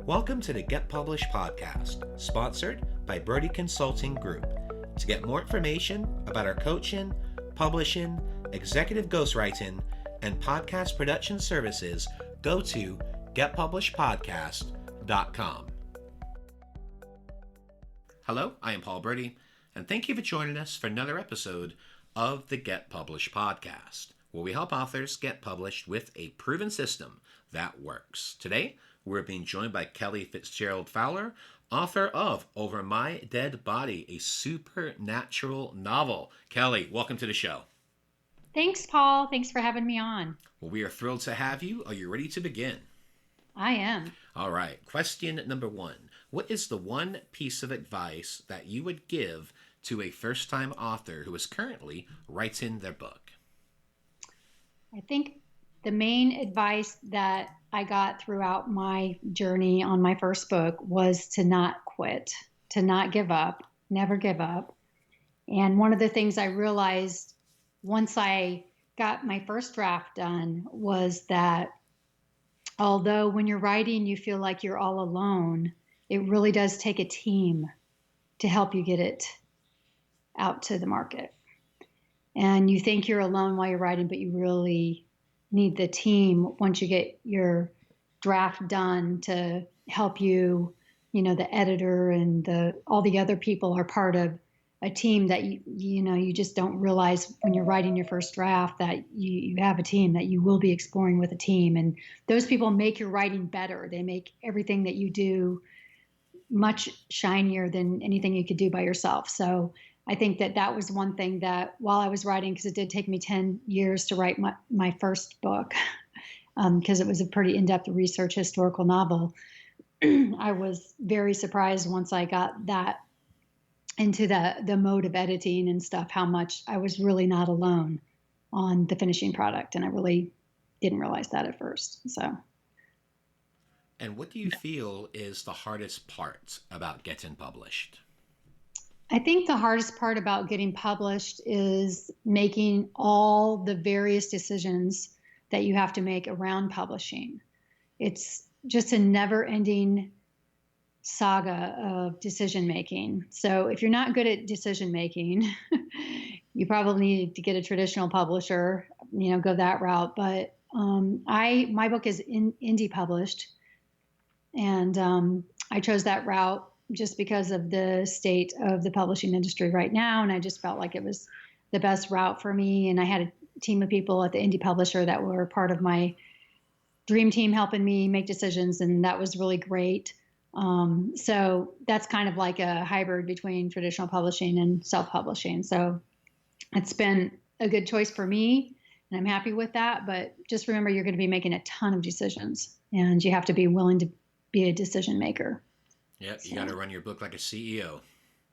Welcome to the Get Published podcast, sponsored by Brodie Consulting Group. To get more information about our coaching, publishing, executive ghostwriting, and podcast production services, go to getpublishedpodcast.com. Hello, I am Paul Brodie, and thank you for joining us for another episode of the Get Published podcast, where we help authors get published with a proven system that works. Today, we're being joined by Kelly Fitzgerald Fowler, author of Over My Dead Body, a supernatural novel. Kelly, welcome to the show. Thanks, Paul. Thanks for having me on. Well, we are thrilled to have you. Are you ready to begin? I am. All right. Question number one. What is the one piece of advice that you would give to a first-time author who is currently writing their book? I think the main advice that I got throughout my journey on my first book was to not quit, to not give up, never give up. And one of the things I realized once I got my first draft done was that although when you're writing you feel like you're all alone, it really does take a team to help you get it out to the market. And you think you're alone while you're writing, but you really need the team once you get your draft done to help you. You know, the editor and all the other people are part of a team that you just don't realize when you're writing your first draft that you have a team, that you will be exploring with a team. And those people make your writing better. They make everything that you do much shinier than anything you could do by yourself. So I think that was one thing that while I was writing, because it did take me 10 years to write my first book, because it was a pretty in-depth research historical novel, I was very surprised once I got that into the mode of editing and stuff, how much I was really not alone on the finishing product. And I really didn't realize that at first. So. And what do you feel is the hardest part about getting published? I think the hardest part about getting published is making all the various decisions that you have to make around publishing. It's just a never-ending saga of decision making. So if you're not good at decision making, you probably need to get a traditional publisher, go that route. But my book is indie published, and I chose that route just because of the state of the publishing industry right now. And I just felt like it was the best route for me. And I had a team of people at the indie publisher that were part of my dream team helping me make decisions. And that was really great. So that's kind of like a hybrid between traditional publishing and self-publishing. So it's been a good choice for me, and I'm happy with that. But just remember, you're going to be making a ton of decisions, and you have to be willing to be a decision maker. Yep, you got to run your book like a CEO.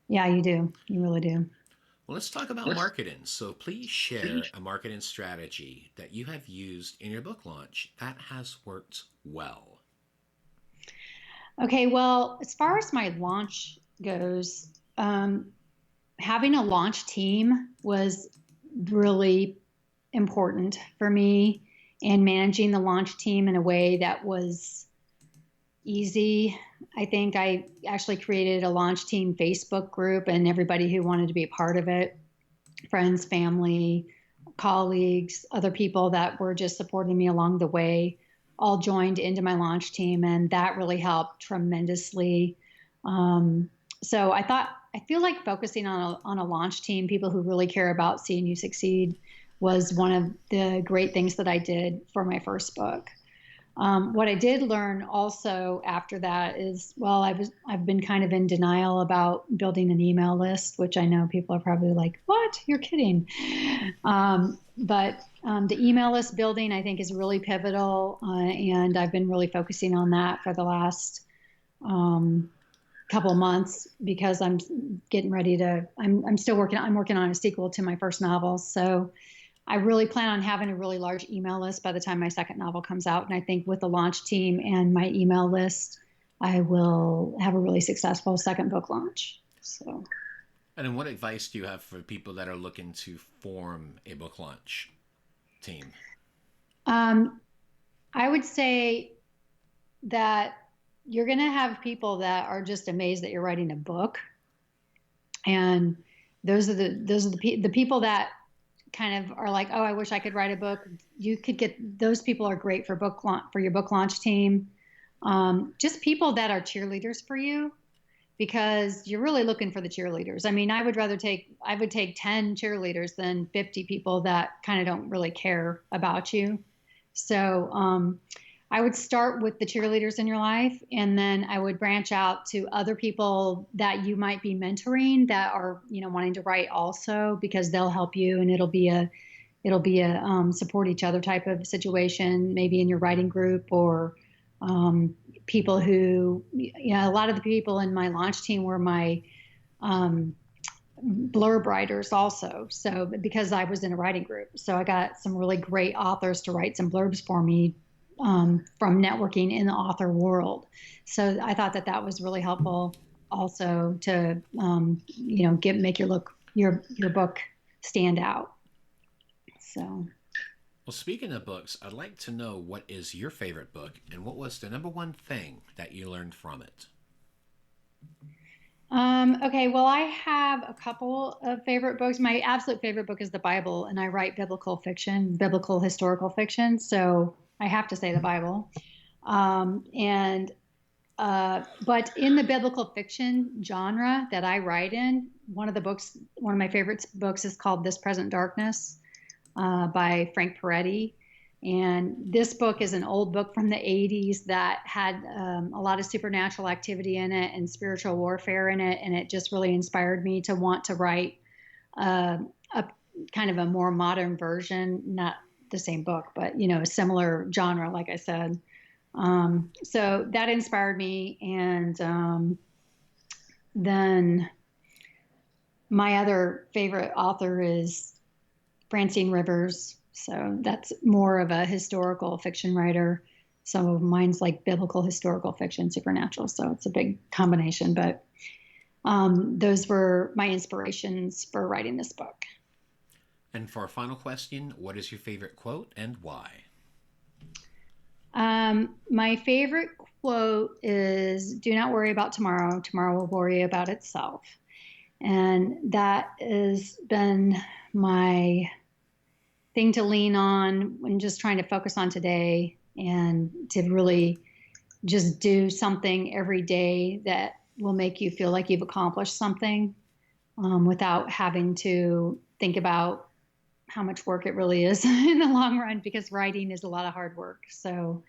Yeah, you do. You really do. Well, let's talk about marketing. So please share a marketing strategy that you have used in your book launch that has worked well. Okay, well, as far as my launch goes, having a launch team was really important for me, and managing the launch team in a way that was easy. I think I actually created a launch team Facebook group, and everybody who wanted to be a part of it, friends, family, colleagues, other people that were just supporting me along the way, all joined into my launch team, and that really helped tremendously. So I feel like focusing on a launch team, people who really care about seeing you succeed, was one of the great things that I did for my first book. What I did learn also after that is, I've been kind of in denial about building an email list, which I know people are probably like, what? You're kidding. But the email list building, I think, is really pivotal. And I've been really focusing on that for the last couple of months, because I'm getting ready to, I'm working on a sequel to my first novel. So I really plan on having a really large email list by the time my second novel comes out. And I think with the launch team and my email list, I will have a really successful second book launch. So. And then what advice do you have for people that are looking to form a book launch team? I would say that you're going to have people that are just amazed that you're writing a book. And those are the people that kind of are like, oh, I wish I could write a book. You could get, those people are great for for your book launch team. Just people that are cheerleaders for you, because you're really looking for the cheerleaders. I mean, I would take 10 cheerleaders than 50 people that kind of don't really care about you. So, I would start with the cheerleaders in your life, and then I would branch out to other people that you might be mentoring that are, wanting to write also, because they'll help you, and it'll be a support each other type of situation, maybe in your writing group, or people who, a lot of the people in my launch team were my blurb writers also. So because I was in a writing group, so I got some really great authors to write some blurbs for me from networking in the author world. So I thought that was really helpful also to, make your book stand out. So. Well, speaking of books, I'd like to know, what is your favorite book, and what was the number one thing that you learned from it? Okay, well, I have a couple of favorite books. My absolute favorite book is the Bible, and I write biblical fiction, biblical historical fiction. So I have to say the Bible. But in the biblical fiction genre that I write in, one of my favorite books is called This Present Darkness by Frank Peretti. And this book is an old book from the 80s that had a lot of supernatural activity in it and spiritual warfare in it. And it just really inspired me to want to write a kind of a more modern version, not the same book, but, a similar genre, like I said. So that inspired me. And then my other favorite author is Francine Rivers. So that's more of a historical fiction writer. So mine's like biblical historical fiction, supernatural. So it's a big combination. But those were my inspirations for writing this book. And for a final question, what is your favorite quote and why? My favorite quote is, "Do not worry about tomorrow. Tomorrow will worry about itself." And that has been my thing to lean on when just trying to focus on today, and to really just do something every day that will make you feel like you've accomplished something, without having to think about how much work it really is in the long run, because writing is a lot of hard work. So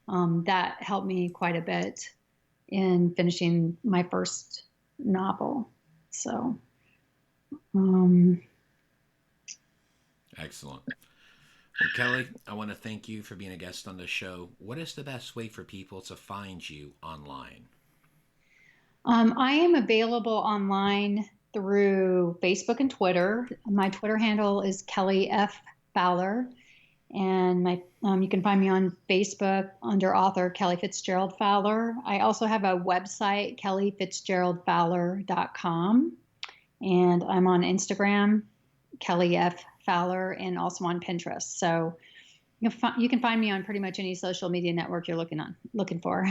that helped me quite a bit in finishing my first novel. So Excellent. Well, Kelly, I want to thank you for being a guest on the show. What is the best way for people to find you online? I am available online through Facebook and Twitter. My Twitter handle is Kelly F. Fowler. And you can find me on Facebook under author Kelly Fitzgerald Fowler. I also have a website, kellyfitzgeraldfowler.com. And I'm on Instagram, Kelly F. Fowler, and also on Pinterest. So you can find me on pretty much any social media network you're looking for.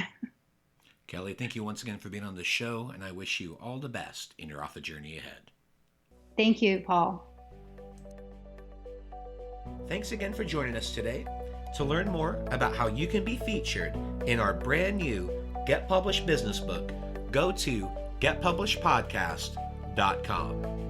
Kelly, thank you once again for being on the show, and I wish you all the best in your author journey ahead. Thank you, Paul. Thanks again for joining us today. To learn more about how you can be featured in our brand new Get Published business book, go to getpublishedpodcast.com.